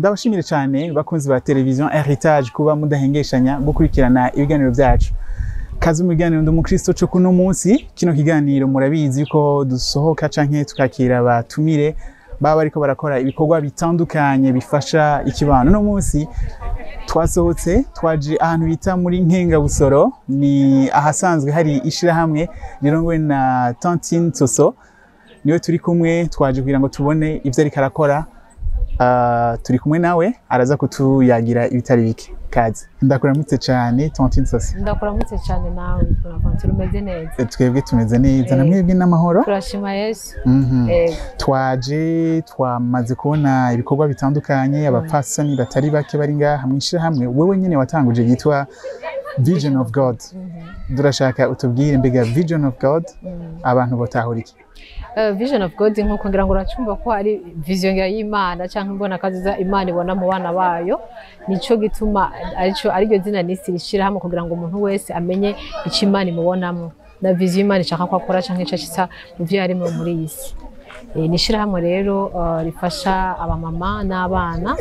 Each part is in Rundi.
Ndabashimire cyane bakunzi ba televiziyo Heritage kuba mudahengeshanya gukurikirana ibiganiro byacu. Kazi mu biganiro ndumukristo cyo kuno munsi, kino kiganiro murabizi ko dusohoka canke tukakira abatumire baba ariko barakora ibikorwa bitandukanye bifasha ikibano. No munsi twasohotse twaje ahantu bita muri Nkenga Busoro, ni ahasanzwe hari ishirahamwe rirongowe na Tantine Toso. Niwe turi kumwe, twaje kugira ngo tubone ivyo ariko arakora. Turi kumwe nawe araza kutuyagira ibitari bike. Kazi ndakuramutse cyane Tantine Toso. Ndakuramutse cyane nawe, turavanze umeze neza. Twebwe tumeze neza, namwebwe n'amahoro. Turashima Yesu. Twaje twamaze kubona ibikorwa bitandukanye, abapasani batari bake bari ngaha mwishira hamwe. Wewe nyene watanguje yitwa Vision of God. Durashaka utubwire mbega Vision of God abantu botahura iki? Vision of God nkuko ngira ngo uracumva ko ari vision y'Imana cyangwa imbona kaziza Imana ibona mu bana bayo. Nico gituma aricyo zina nisi rishira hamwe kugira ngo umuntu wese amenye icyo Imana imubonamo na vision Imana ishaka ko akora cyangwa icyo cyisa mu byo yari muri iyi si. Nishira hamwe rero rifasha abamama n'abana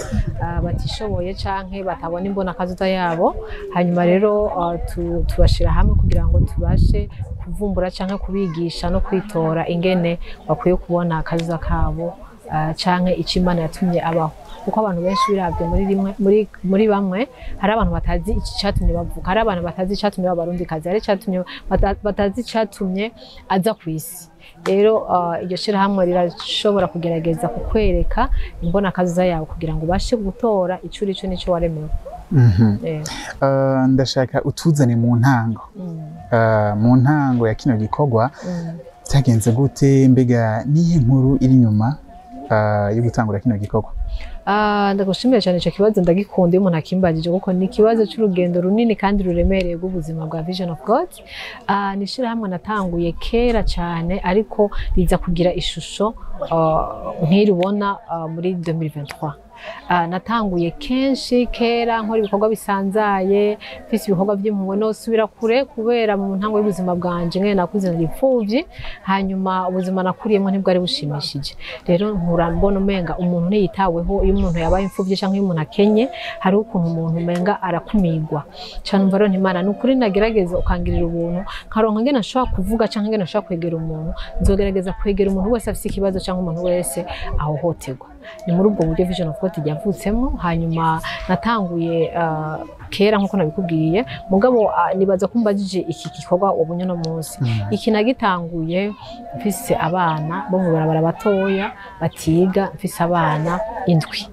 batishoboye canke batabona imbona kazuta yabo. Hanyuma rero tubashira hamwe kugira ngo tubashe kuvumbura canke kubigisha no kwitora ingene bakwiye kubona akazuza kabo canke icyo Imana yatumye abaho. Kuko abantu benshi biravye muri bamwe hari abantu batazi iki cyatumye bavuka, hari abantu batazi cyatumye babarundi kazi, hari cyatumye batazi cyatumye aza kwisi. Rero iryo shirahamwe rirashobora kugerageza kukwereka imbona kazuza yawe kugira ngo ubashe gutora icuri cyo nico waremewe. Ndashaka utuzane mu ntango ya kino gikorwa cyagenze gute, mbega nihe nkuru iri nyuma yo gutangura kino gikorwa? Ndagushimira cyane icyo kibazo, ndagikunda iyo umuntu akimbagije kuko ni ikibazo cy'urugendo runini kandi ruremereye rw'ubuzima bwa Vision of God. Nishira hamwe natanguye kera cyane ariko riza kugira ishusho nk'irubona muri 2023. Natanguye kenshi kera nkora ibikorwa bisanzaye, mfise ibikorwa by'impuhwe no subira kure kubera mu ntango y'ubuzima bwanje ngene nakuze ndipfuvyi. Hanyuma ubuzima nakuriyemo ntibwari bushimishije. Rero mbona umenga umuntu ntiyitaweho. Iyo umuntu yabaye imfuvyi canke iyo umuntu akenye, hari ukuntu umuntu umenga arakumigwa cyane. Umva rero ntimana nukuri nagerageza ukangirira ubuntu nkaronka ngene nshobora kuvuga canke ngene nshobora kwegera umuntu. Nzogerageza kwegera umuntu wese afise ikibazo canke umuntu wese ahohoterwa. Ni muri ubwo buryo Vision of God yavutsemo. Hanyuma natanguye kera nkuko nabikubwiye, mugabo nibaza kumbajije iki gikorwa ubunyo no munsi. Iki nagitanguye mfise abana bo mu barabara batoya batiga, mfise abana 7.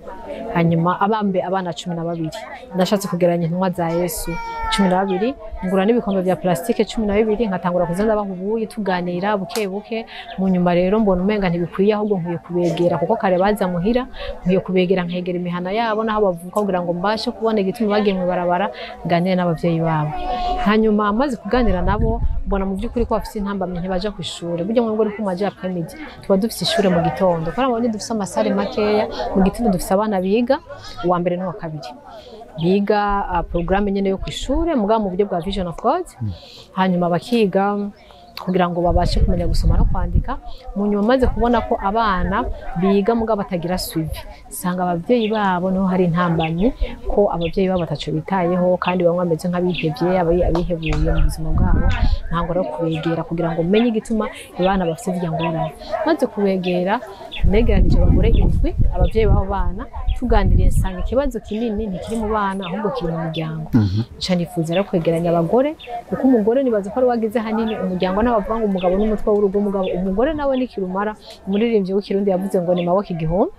Hanyuma abana 12 ndashatse kugeranya intumwa za Yesu 12, ngura n'ibikombe vya plastike 12, nkatangura kuzanda bahubuye tuganira buke buke. Mu nyuma rero mbona umenga ntibikwiye, ahubwo nkwiye kubegera kuko kare baza muhira, nkwiye kubegera nkegera imihana yabo naho bavuka kugira ngo mbashe kubona igituma bagiye mu barabara nganire n'abavyeyi babo. Hanyuma amaze kuganira nabo mbona mu by'ukuri ko bafise intambamye ntibaje ku ishure. Burya mu ngo ari ku maja après-midi tuba dufise ishure mu gitondo, kandi abone dufise amasare makeya. Mu gitondo dufise abana biga uwa mbere n'uwa kabiri, biga programme nyene yo kw'ishure mugabo mu buryo bwa Vision of God. Hanyuma bakiga kugira ngo babashe kumenya gusoma no kwandika. Mu nyuma maze kubona ko abana biga mugabo batagira suivi, sanga abavyeyi babo no hari intambamye ko abavyeyi babo bataco bitayeho kandi bamwe ameze nk'abihevye abihebuye mu buzima bwabo. Ntango rero kubegera kugira ngo menye igituma abana bafite ivyangorane. Maze kubegera negeranije abagore 7 abavyeyi babo bana, tuganiriye nsanga ikibazo kinini ntikiri mu bana ahubwo kiri mu muryango. Nca nifuza rero kwegeranya abagore kuko umugore nibaza ko ari wagize hanini umuryango. N'abavuga ngo umugabo n'umutwe w'urugo, umugore nawe nikirumara. Umuririmbyi w'ikirundi yavuze ngo ni maboko igihombe.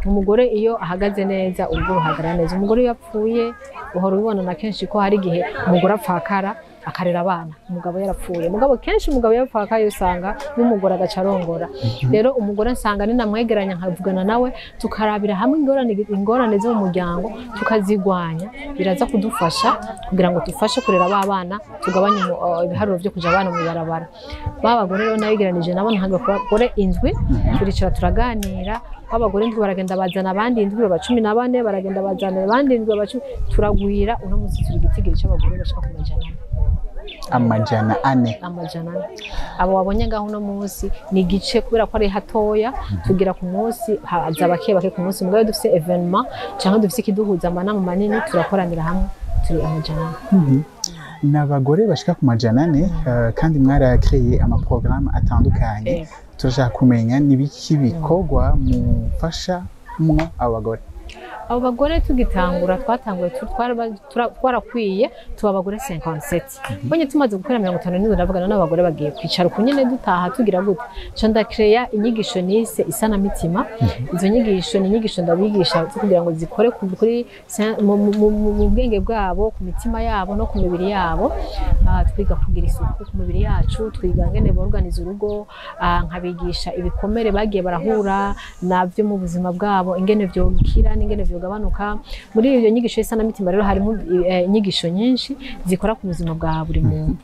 Umugore iyo ahagaze neza urugo ruhagarara neza. Umugore yapfuye uhora ubibona na kenshi ko hari igihe umugore apfakara akarera abana, umugabo yarapfuye. Mugabo kenshi umugabo yapfakaye usanga n'umugore agacarongora. Rero umugore nsanga ni namwegeranya nkavugana nawe tukarabira hamwe ingorane zo mu muryango tukazigwanya. Biraza kudufasha kugira ngo dufashe kurera abana, tugabanye ibiharuro byo kuja abana mu barabara. Babagore rero nabigeranije nabo nk'abagore 7 turicara turaganira. Abagore 7 baragenda bazana abandi 7 14 baragenda bazana abandi 7 turagwira. Uno munsi turi gitigiri cy'abagore bashaka ku majana. amajana 4 abo wabonye ngaho no munsi ni gice kubera ko ari hatoya tugira ku munsi haza bake ku munsi mugabo dufite evenement cyangwa dufite kiduhuza amanama manini turakoranira hamwe turi amajana. N'abagore bashika ku majana 4 kandi mwarakreye ama programme atandukanye turashaka kumenya nibiki bikorwa mufasha mwo abagore. Abo bagore tugitangura twatanguye twarakwiye tuba abagore 57 bonye tumaze gukora 57 ndavugana n'abagore bagiye kwicara ku nyene dutaha tugira gute cyo ndakreya inyigisho nise isanamitima izo nyigisho ni inyigisho ndabigisha kugira ngo zikore kuri mu bwenge bwabo ku mitima yabo no ku mibiri yabo twiga kugira isuku ku mibiri yacu twiga ngene borganiza urugo nkabigisha ibikomere bagiye barahura navyo mu buzima bwabo ingene vyokira n'ingene gabanuka muri iyo nyigisho isanamitima rero harimo inyigisho nyinshi zikora ku buzima bwa buri muntu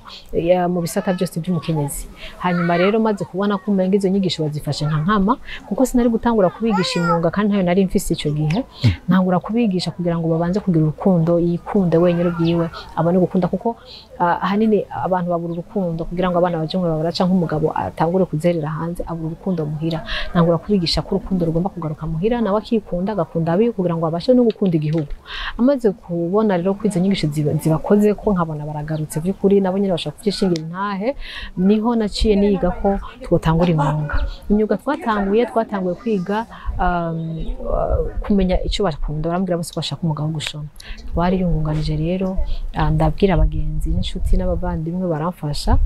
mu bisata byose by'umukenyezi. Hanyuma rero maze kubona ko umenga izo nyigisho bazifashe nka nkama kuko sinari gutangura kubigisha imyuga kandi ntayo nari mfise ico gihe ntangura kubigisha kugira ngo babanze kugira urukundo yikunde wenyine bwiwe abone gukunda kuko ahanini abantu babura urukundo kugira ngo abana baje ngo baraca nk'umugabo atangure kuzerera hanze abura urukundo muhira ntangura kubigisha ko urukundo rugomba kugaruka muhira nawe akikunda agakunda abiye kugira ngo abashe no gukunda igihugu. Amaze kubona rero kwizo nyigisho zibakoze ko nkabona baragarutse by'ukuri nabo nyine bashaka kwishingira intahe niho naciye niga ko twotangura imyuga twatanguye kwiga kumenya icyo bakunda barambwira bose bashaka umugabo gushona twari yungunganije rero ndabwira abagenzi n'inshuti n'abavandimwe baramfasha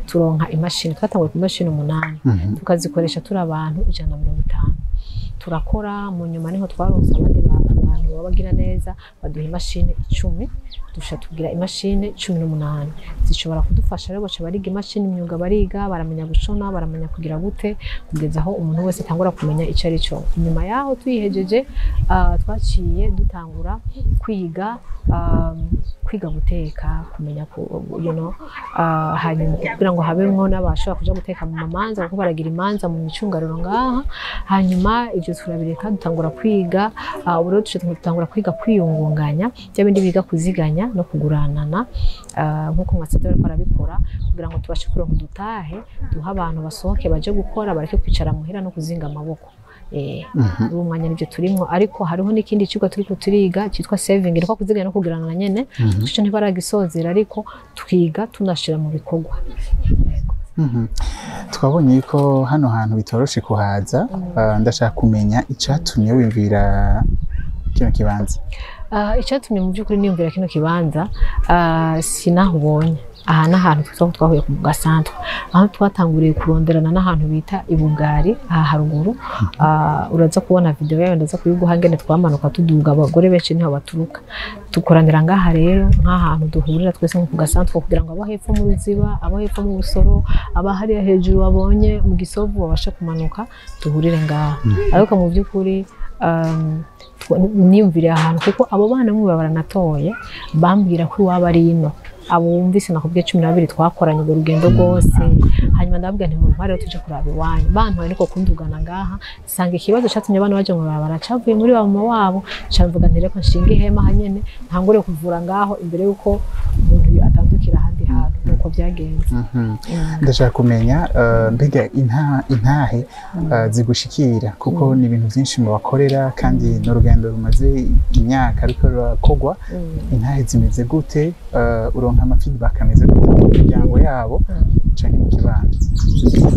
turonka imashini twatanguye ku mashini 8 tukazikoresha turi abantu 150 turakora mu nyuma niho twaronse abandi abantu babagira neza baduha imashini 10 dusha tugira imashini 18 zishobora kudufasha rero baca bariga imashini imyuga bariga baramenya gushona baramenya kugira gute kugeza aho umuntu wese tangura kumenya icyo ari cyo. Nyuma yaho tuyihejeje twaciye dutangura kwiga guteka kumenya hanyuma kugira ngo habemwo n'abashobora kuja guteka mu mamanza kuko baragira imanza mu micungararo ngaha. Hanyuma ibyo turabireka dutangura kwiga uburo dutangura kwiga kwiyungunganya by'abindi biga kuziganya no kuguranana nkuko mwasabye bariko barabikora kugira ngo tubashe kuronka dutahe duha abantu basohoke baje gukora bareke kwicara muhira no kuzinga amaboko. Ubu mwanya nibyo turimo ariko hariho n'ikindi kigo turiko turiga cyitwa saving niko kuziganya no kuguranana nyene cyo ntibaragisozera ariko twiga tunashira mu bikorwa. Twabonye ko hano hantu bitoroshe kuhaza ndashaka kumenya icatumye wimvira kino kibanza. Icatumye mu by'ukuri niyumvira kino kibanza sinahubonye aha n'ahantu twahuye ku gasanzwe aho twatanguriye kuronderana n'ahantu bita ibugari aha haruguru uraza kubona video yayo ndaza kuyiguha ngene twamanuka tuduga abagore benshi niho baturuka tukoranira ngaha rero nk'ahantu duhurira twese ku gasanzwe kugira ngo abo hepfo mu ruziba abo hepfo mu busoro aba hari hejuru babonye mu gisovu babashe kumanuka duhurire ngaha ariko mu by'ukuri niyumvire ahantu kuko abo bana mwe baranatoye bambwira ko waba ari ino abo wumvise nakubwiye 12 twakoranye urwo rugendo rwose hanyuma ndabwira nti muntu bari tuje kuraba iwanyu bantu ariko kundugana ngaha sanga ikibazo cyatumye abantu baje ngo baracavuye muri bamama wabo cyamvuga nti reka nshinge ihema hanyene ntangure kuvura ngaho imbere yuko umuntu atandukira ahandi hantu nuko byagenze. Ndashaka kumenya mbega intahe zigushikira kuko ni ibintu byinshi mu bakorera kandi n'urugendo rumaze imyaka ariko rurakogwa intahe zimeze gute uronka feedback ameze gute mu miryango yabo canke mu kibanza?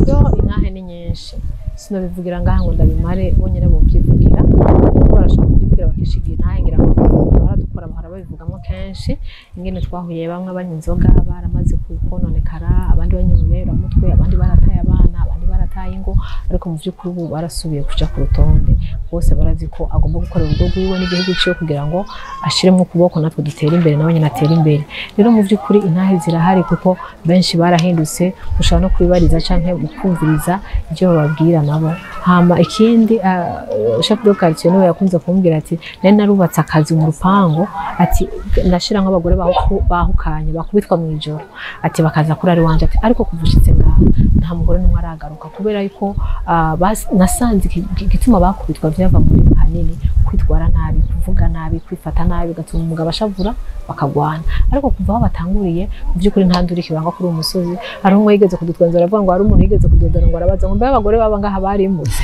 Yo intahe ni nyinshi sinobivugira ngaha ngo ndabimare bonyene bo byivugira kuko barashaka kubivugira bakishigira intahe ngira ngo baradukora bahora babivugamo kenshi ingene twahuye bamwe banywa inzoga baramaze kukononekara abandi banyuye uramutwe abandi barataye abana abandi barataye ingo ariko mu by'ukuri ubu barasubiye kuja ku rutonde bose barazi ko agomba gukora urugo rwiwe n'igihugu cyo kugira ngo ashiremo ukuboko natwe dutera imbere nawe nyine atera imbere. Rero mu by'ukuri intahe zirahari kuko benshi barahindutse ushaka no kubibariza canke mukumviriza ibyo bababwira nabo. Hama ikindi chef de quartier niwe yakunze kumbwira ati nari narubatse akazi mu rupango ati nashira nk'abagore bahukanye bakubitwa mu ijoro ati bakaza kuri ari wanje ati ariko kuvushitse ngaha nta mugore n'umwe aragaruka kubera yuko nasanze igituma bakubitwa byava muri hanini kwitwara nabi, kuvuga nabi, kwifata nabi, gatuma umugabo ashavura bakagwana. Ariko kuva aho batanguriye mu by'ukuri nta nduri kibanga kuri umusozi. Ari umwe yigeze kudutwanzura avuga ngo hari umuntu yigeze kudodora ngo arabaza ngo mbe abagore baba ngaha barimutse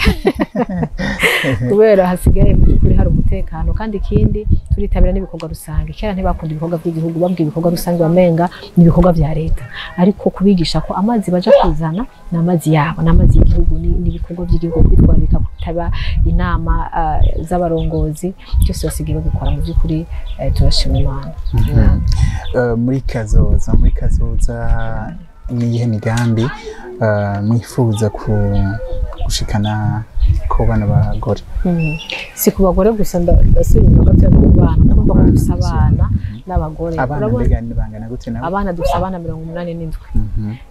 kubera hasigaye mu by'ukuri hari umutekano. Kandi ikindi turitabira n'ibikorwa rusange. Kera ntibakunda ibikorwa by'igihugu, babwiye ibikorwa rusange bamenga n'ibikorwa bya leta, ariko kubigisha ko amazi baja kuzana n'amazi yabo, n'amazi y'igihugu, n'ibikorwa by'igihugu, kwitwararika kutaba inama z'abarongozi, byose basigaye babikora. Mu by'ukuri turashima Imana. Muri kazoza niyihe migambi mwifuza gushikana ku bana b'abagore? Si ku bagore gusa, ndasubira inyuma gato ku bana, kuko dufise abana n'abagore. Bangana gute nabo? Abana dufise abana 87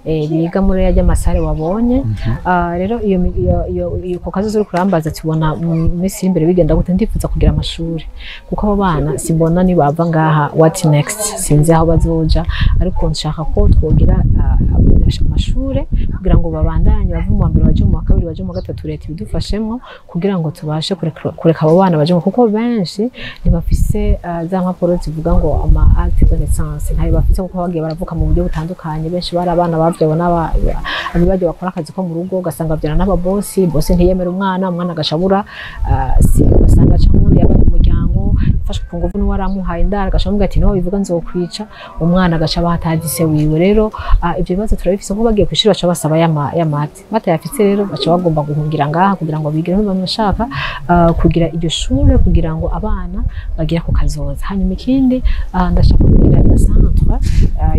biga muri ya masare wabonye. Rero iyo ko kazo zuri kurambaza tubona minsi imbere bigenda gute. Ndifuza kugira amashuri, kuko abo bana simbona ni bava ngaha what next, sinzi aho bazoja, ariko nshaka ko twogira amashuri kugira ngo babandanye bave mu mbere baje mu wa kabiri, baje mu gatatu, leta ibidufashemo kugira ngo tubashe kureka abo bana baje, kuko benshi ntibafise za mpapuro zivuga ngo ama acte de naissance, ntayo bafite, kuko bagiye baravuka mu buryo butandukanye. Benshi bari abana bavyewe n'abaje bakora akazi ko mu rugo, ugasanga bavyana n'ababosi, bosi ntiyemera umwana agashabura, si ugasanga cyangwa yabaye umuryango ufashwe ku nguvu n'uwo aramuhaye indara, agashamuga ati niho bivuga nzokwica umwana, agaca bahatagise wiwe. Rero ibyo bibazo turabifise, ko bagiye kwishira baca basaba y'amati, batayafite rero baca bagomba guhungira ngaha kugira ngo bigire n'abantu bashaka kugira iryo shure, kugira ngo abana bagira ku kazoza. Hanyuma ikindi ndashaka kugira centre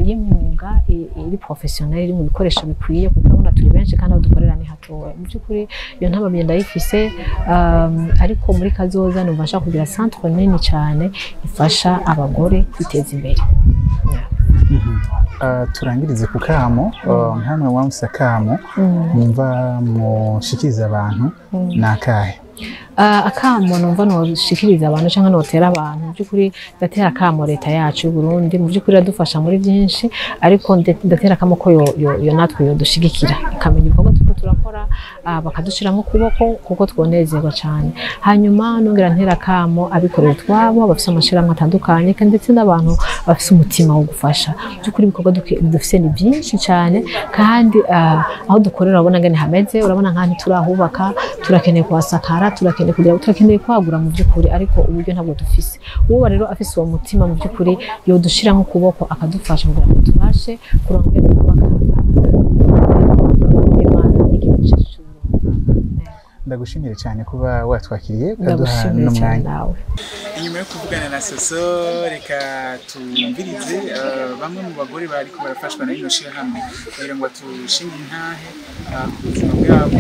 y'imyuga iri professionnel, iri mu bikoresho bikwiye, kuko urabona turi benshi kandi aho dukorera ni hatoya. Mu by'ukuri iyo ntabamye ndayifise, ariko muri kazoza numva nshaka kugira centre nini cyane ifasha abagore kwiteza imbere. Turangirize ku kamo, nkamwe wamuse kamo mwumva mushikiriza abantu nakahe? Akamo numva noshikiriza abantu cyangwa notera abantu, mu by'ukuri ndatera akamo leta yacu y'u Burundi, mu by'ukuri iradufasha muri byinshi, ariko ndatera akamo ko yo natwe yo dushigikira, ikamenya ibikorwa tuko turakora, bakadushiramo kuboko, kuko twonezerwa cyane. Hanyuma nongera ntera akamo abikorera twabo, bafise amashiramwe atandukanye, kandi ndetse n'abantu bafise umutima wo gufasha. Mu by'ukuri ibikorwa dufise ni byinshi cyane, kandi aho dukorera urabona ngene hameze, urabona nka ntiturahubaka, turakeneye kuhasakara, turakeneye kwagura mu by'ukuri, ariko uburyo ntabwo dufise. Uwo rero afise uwo mutima mu by'ukuri yo dushiramo kuboko akadufasha kugira ngo tubashe kurongera kubaka n'igihugu cyacu. Ndagushimire cyane kuba watwakiriye ukaduha n'umwanya. Inyuma yo kuvugana na Soso, reka tumvirize bamwe mu bagore bariko barafashwa na ino shirahamwe kugira ngo tushinge intahe ku buzima bwabo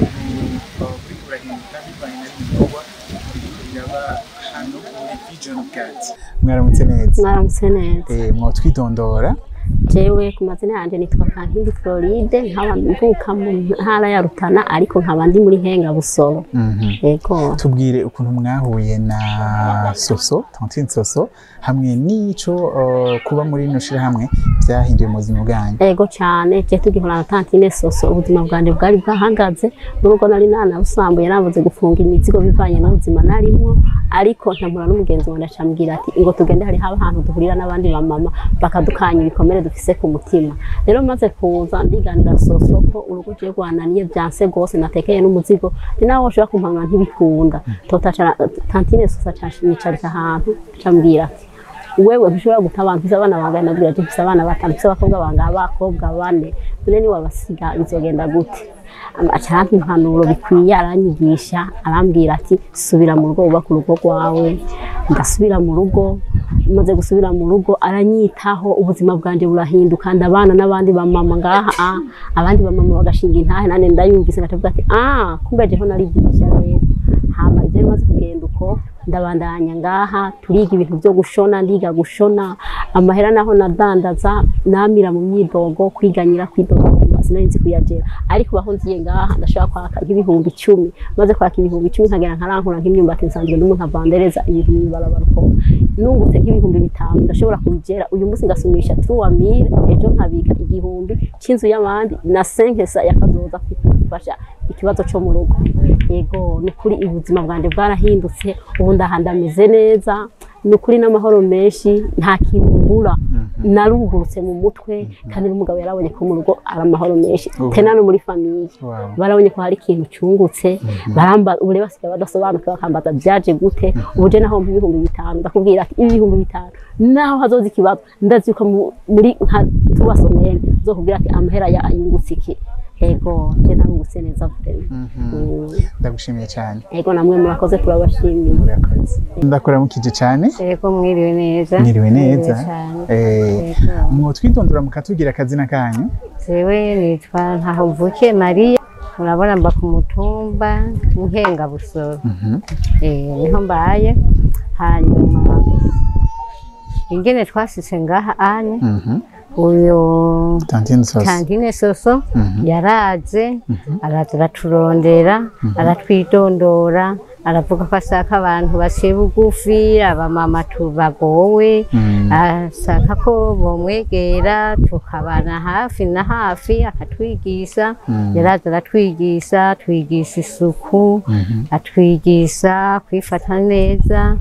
kuri kurahinduka bivanye n'ibikorwa biraba hano kuri Vision of God. Mwaramutse neza? Mwaramutse neza. Mwotwidondora? Jewe ku mazina yanje nitwa Kankindi Floride, nkaba mvuka mu ntara ya Rutana, ariko nkaba ndi muri Henga Busoro. Yego. Tubwire ukuntu mwahuye na Soso, Tantine Soso, hamwe n'ico kuba muri ino shirahamwe byahinduye mu buzima bwanyu. Yego cyane, je tugihora na Tantine Soso, ubuzima bwanje bwari bwahagaze, n'ubwo nari nanabusambuye navuze gufunga imizigo bivanye n'ubuzima narimo, ariko ntamura n'umugenzi wanjye acambwira ati ngo tugende hari ahantu duhurira n'abandi ba mama bakadukanya ibikomere dufise ku mutima. Rero maze kuza ndiganira Soso ko urugo je rwananiye byanse gose, natekeye n'umuzigo ni nawo ushobora kumpamura ntibikunda. Tantine Soso acanicarika ahantu acambwira ati wewe bishobora gutabanza abana bangana nabwira ati mfise abana batanu, mfise abakobwa bangana, abakobwa bane, none wabasiga bizogenda gute? Acarampa impanuro bikwiye, aranyigisha, arambwira ati subira mu rugo ubaka urugo rwawe. Ndasubira mu rugo, maze gusubira mu rugo aranyitaho, ubuzima bwanje burahinduka, ndabana n'abandi ba mama ngaha, abandi ba mama bagashinga intahe, nane ndayumvise ngatavuga ati kumbe jeho narigisha rero. Hama ivyo maze kugenda uko ndabandanya ngaha, turiga ibintu byo gushona, ndiga gushona, amahera naho nadandaza, namira mu myidogo, kwiganyira kwidogo sinari kuyagera, ariko baho nziye ngaha ndashaka kwaka nk'ibihumbi 10, maze kwaka ibihumbi 10 nkagera nkarankura nk'imyumbati nsanzwe n'umuntu avandereza ibintu bibarabara ko nungutse nk'ibihumbi 5 ndashobora kubigera. Uyu munsi ngasumisha 3000, ejo nkabika igihumbi cy'inzu y'abandi na 5 sa yakazoza kufasha ikibazo cyo mu rugo. yego ni kuri ubuzima bwanje bwarahindutse ubu ndahandameze neza ni kuri n'amahoro menshi nta kintu mbura naruhurutse mu mutwe kandi n'umugabo yarabonye ko mu rugo ari amahoro menshi tena no muri famiye barabonye ko hari ikintu cyungutse baramba ubure basigaye badasobanuka bakambaza byaje gute ubuje naho mpa 5,000 ndakubwira ati 5,000 naho hazoza ikibazo ndazuka muri nka tubasomene zo kubwira ati amahera yayungutse iki ego tena ngutse neza vrema ndagushimiye cyane ego namwe murakoze turabashimiye ndakora mukije cyane ego mwiriwe neza mwo twidondora mukatugira akazina kanyu jewe nitwa Ntahomvuke Maria urabona mba ku mutumba Nkenga Busoro niho mbaye hanyuma ingene twasise ngaha anye uyo Tantine Soso yaraje araturondera aratwidondora aravuga ko asaka abantu base bugufi abamama tubagowe asaka ko bomwegera tukabana hafi na hafi akatwigisha yaraje aratwigisha twigisha isuku atwigisha kwifata neza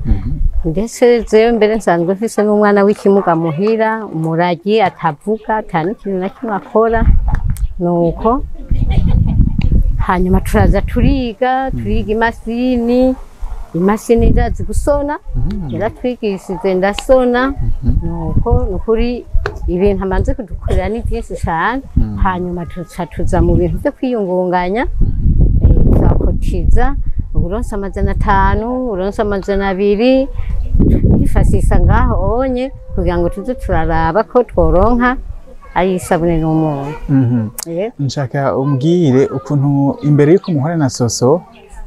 ndetse jewe mbere nsanzwe mfise n'umwana w'ikimuga muhira umuragi atavuga atani ikintu na kimwe akora nuko hanyuma turaza turiga imashini irazi gusona yaratwigishije ndasona nuko nukuri ibintu amanze kudukorera ni byinshi cyane hanyuma tuza mu bintu byo kwiyungunganya twakotiza uronse 500 uronse 200 twifashisha ngaho onye kugira ngo tuze turaraba ko tworonka ayisabune n'umuntu nshaka umbwire ukuntu imbere yuko muhora na Soso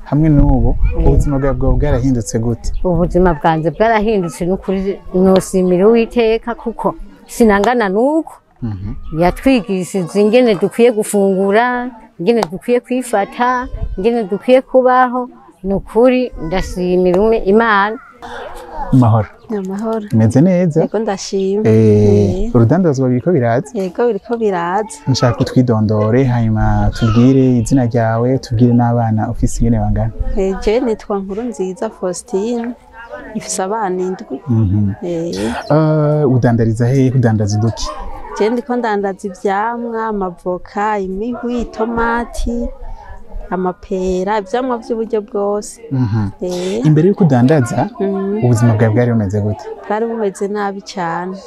hamwe n'ubu ubuzima bwawe bwarahindutse gute ubuzima bwanjye bwarahindutse n'ukuri nosimira Uwiteka kuko sinangana nuko yatwigishije ingene dukwiye gufungura ingene dukwiye kwifata ingene dukwiye kubaho nukuri ndasimira Imana mahoro meze neza yego ndashima urudandazwa biriko biraza yego biriko biraza nshaka utwidondore hanyuma tubwire izina ryawe tubwire n'abana ufise ingene bangana je nitwa Nkurunziza Faustine ifise abana 7 udandariza hehe udandaza duki je ndiko ndandaza ivyamwa amavoka imihwi itomati amapera ivyamwa by'uburyo bwose imbere yuko udandaza ubuzima bwawe bwari bumeze gute bwari bumeze nabi cyane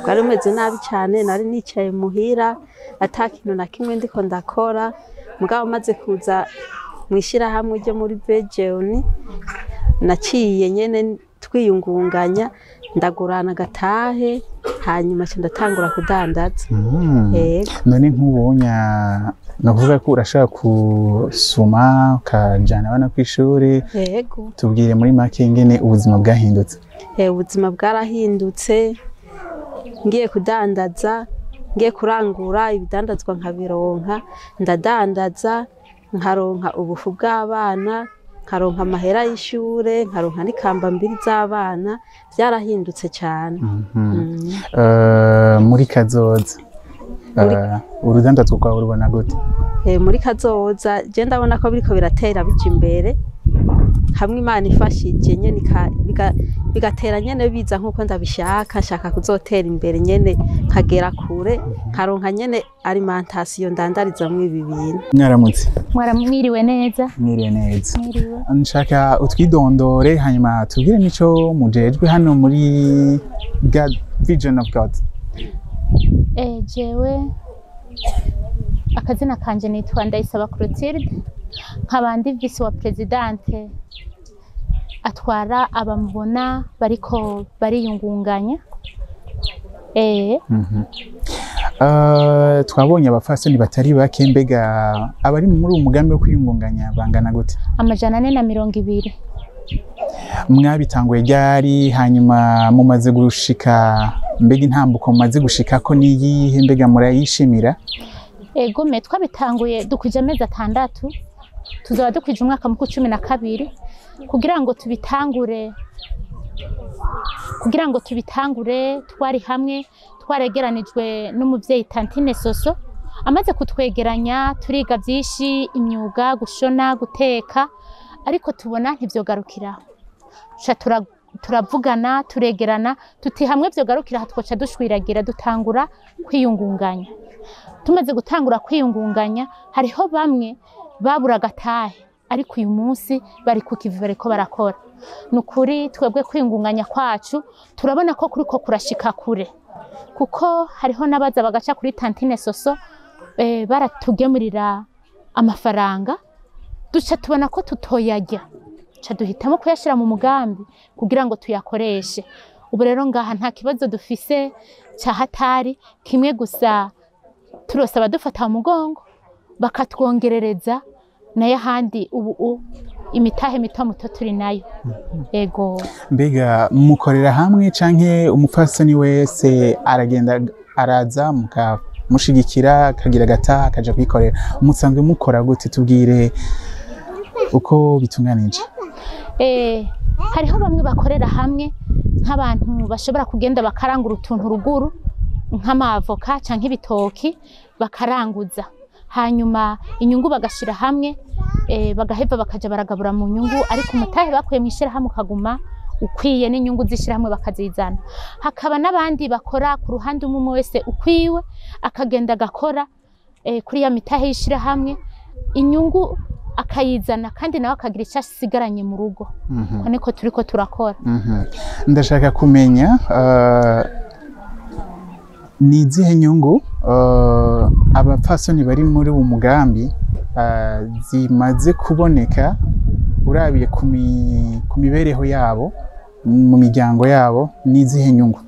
bwari bumeze nabi cyane nari nicaye muhira atakintu na kimwe ndiko ndakora mugabo maze kuza mwishira hamwe ryo muri Belgium naciye nyene twiyungunganya ndagurana gatahe hanyuma ndatangura kudandaza none nk'ubonya navuga ko urashaka kusuma ukajana abana kw'ishuri yego tubwire muri make ingene ubuzima bwahindutse ubuzima bwarahindutse ngiye kudandaza ngiye kurangura ibidandazwa nkabironka ndadandaza nkaronka ubufu bw'abana nkaronka amahera y'ishure nkaronka n'ikamba mbiri z'abana byarahindutse cyane muri kazoza urudandazwa rwawe urubona gute muri kazoza je ndabona ko biriko biratera bija imbere hamwe Imana ifashije nyene bigatera nyene biza nkuko ndabishaka nshaka kuzotera imbere nyene nkagera kure nkaronka nyene alimentation ndandariza mu ibi bintu mwaramutse mwiriwe neza nshaka utwidondore hanyuma tubwire nico mujejwe hano muri God Vision of God jewe akazina kanje nitwa Ndayisaba Clotilde nkabandi vice wa presidente atwara abamubona bariko bariyungunganya twabonye abafasoni batari bake mbega abari muri uwo mugambi wo kwiyungunganya bangana gute 420 mwabitanguye ryari hanyuma mumaze gushika mbega intambuko mumaze gushika ko niyihe mbega murayishimira ego me twabitanguye dukwije amezi 6 tuzaba dukwije umwaka mu 12 kugira ngo tubitangure twari hamwe twaregeranijwe n'umuvyeyi Tantine Soso amaze kutwegeranya turiga byinshi, imyuga, gushona, guteka, ariko tubona ntivyogarukiraho. Turavugana, turegerana, tuti hamwe vyogarukira hatwoca dushwiragira, dutangura kwiyungunganya. Tumaze gutangura kwiyungunganya, hariho bamwe babura agatahe, ariko uyu munsi bari ku kivi bariko barakora. Nukuri twebwe kwiyungunganya kwacu turabona ko kuriko kurashika kure, kuko hariho n'abaza bagaca kuri tantine soso baratugemurira amafaranga, duca tubona ko tutoyarya, ca duhitamo kuyashira mu mugambi kugira ngo tuyakoreshe. Ubu rero ngaha nta kibazo dufise ca hatari, kimwe gusa turose abadufata mu mugongo bakatwongerereza nayo ahandi ubu imitahe mito muto turi nayo. Ego. Mbega mukorera hamwe canke umupfasoni wese aragenda araza mukamushigikira akagira agataha akaja kwikorera? Musanzwe mukora gute? Tubwire uko bitunganije. Hariho bamwe bakorera hamwe nk'abantu bashobora kugenda bakarangura utuntu ruguru nk'amavoka canke ibitoki bakaranguza, hanyuma inyungu bagashira hamwe, bagaheva bakaja baragabura mu nyungu, ariko umutahe bakuye mwishira hamwe ukaguma ukwiye n'inyungu zishira hamwe bakazizana. Hakaba n'abandi bakora ku ruhande umwe wese ukwiwe akagenda agakora kuri ya mitahe yishira hamwe, inyungu akayizana kandi nawe akagira icyo asigaranye mu rugo. Niko turiko turakora. Ndashaka kumenya ni izihe nyungu abapfasoni bari muri uwo mugambi zimaze kuboneka urabiye ku mibereho yabo mu miryango yabo? Ni izihe nyungu?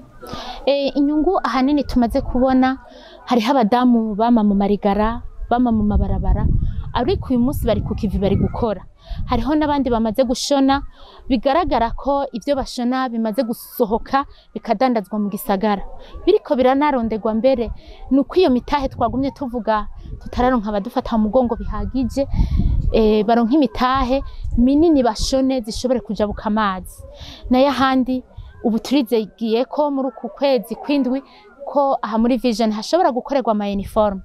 Inyungu ahanini tumaze kubona, hariho abadamu bama mu marigara, bama mu mabarabara, ariko uyu munsi bari ku kivi bari gukora. Hariho n'abandi bamaze gushona, bigaragara ko ivyo bashona bimaze gusohoka bikadandazwa mu gisagara, biriko biranarondegwa mbere. Nuko iyo mitahe twagumye tuvuga tutararonka abadufata mu mugongo bihagije, baronka imitahe minini bashone zishobore kujabuka amazi. Nayo ahandi ubu turizeye ko muri uku kwezi kw'indwi ko aha muri Vision hashobora gukorerwa ama uniforme.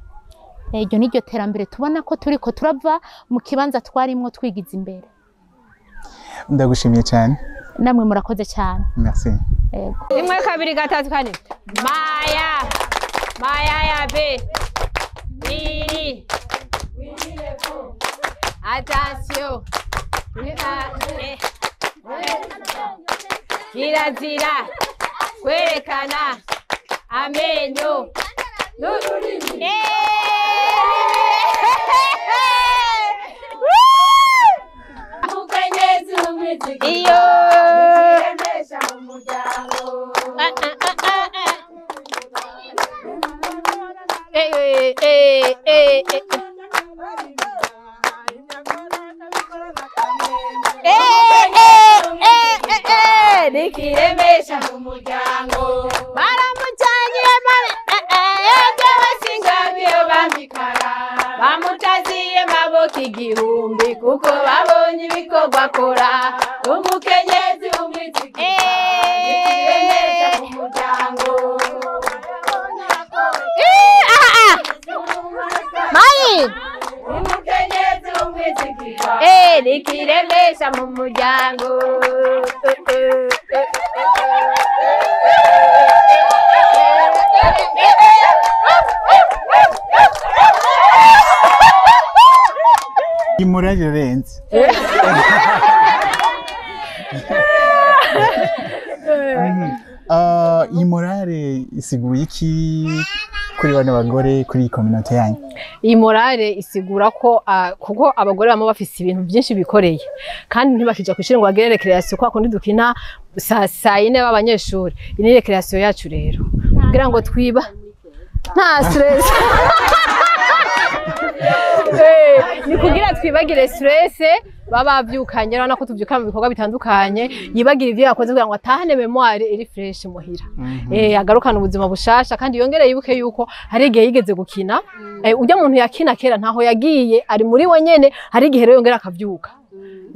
Iryo niryo terambere tubona ko turiko turava mu kibanza twarimwo twigiza imbere. Ndagushimiye cyane. Namwe murakoze cyane. Merci. Yego. 1 2 3 4 Maya ya be. Nini. Attention. Kirazira kwerekana amenyo n'ururimi. Iyo kiremesha umuryango. Nikiremesha umuryango. Baramujanye ege basingabiyo bambikara, bamutaziye maboko igihumbi kuko babonye ibikorwa akora. Umukenyezi umwizigi nikiremesha umuryango. Mai umukenyezi umwizigi nikiremesha mu muryango. Imurage renze. Imorale isiguye iki kuri bane bagore kuri community yanyu? Iyi morale isigura ko kuko abagore bamo bafise ibintu byinshi bikoreye kandi ntibakija kwishira ngo bagere recreation kwa kundi dukina saa yine b'abanyeshuri. Iyi ni recreation yacu rero kugira ngo twiba nta stress. Ni kugira twibagire stress baba byukanye rana ko tuvyuka mu bikorwa bitandukanye, yibagira ivyo yakoze kugira ngo atahane memoire iri fresh muhira. Agarukana ubuzima bushasha kandi yongere yibuke yuko hari igihe yigeze gukina. Ujya muntu yakina kera ntaho yagiye, ari muri we nyene, hari igihe rero yongera akavyuka.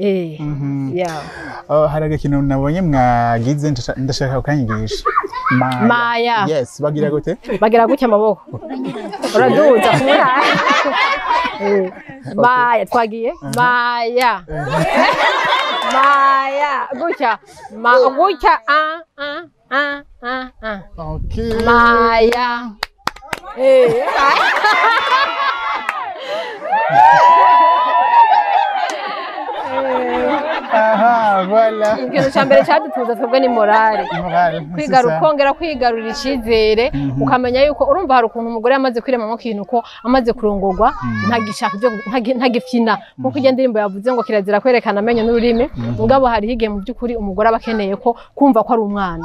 yeah. Hari agakino nabonye mwagize ndashaka kukanyigisha. Maya. Yes, bagira gute? Bagira gutya amaboko. Uraduza kumwe. Maya twagiye. Maya. Maya. Gutya. Gutya. Okay. Maya. Aha, voilà. Ikintu cya mbere cyadutuza twebwe ni morale. Kongera kwigarurira icyizere ukamenya yuko urumva hari ukuntu umugore yamaze kwiremamo ikintu ko amaze kurongorwa ntagishaka ntagifyina nkuko iyo ndirimbo yavuze ngo kirazira kwerekana amenyo n'ururimi ngabo hari hige mu by'ukuri umugore abakeneye ko kumva ko ari umwana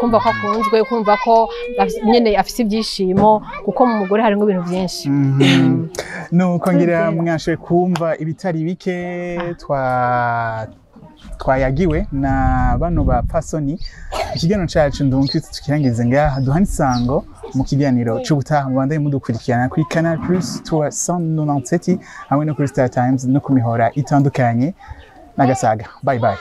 kumva ko akunzwe kumva ko nyene afise ibyishimo kuko mu mugore harimo ibintu byinshi nuko ngira mwashe kumva ibitari bike twayagiwe na bano ba pasoni ikiganiro cyacu ndumva tukirangize ngaha duhana isango mu kiganiro cy'ubutaha mu Rwanda mudukurikirana kuri Canal Plus 397 hamwe no kuri Star Times no ku mihora itandukanye n'agasaga bye bye.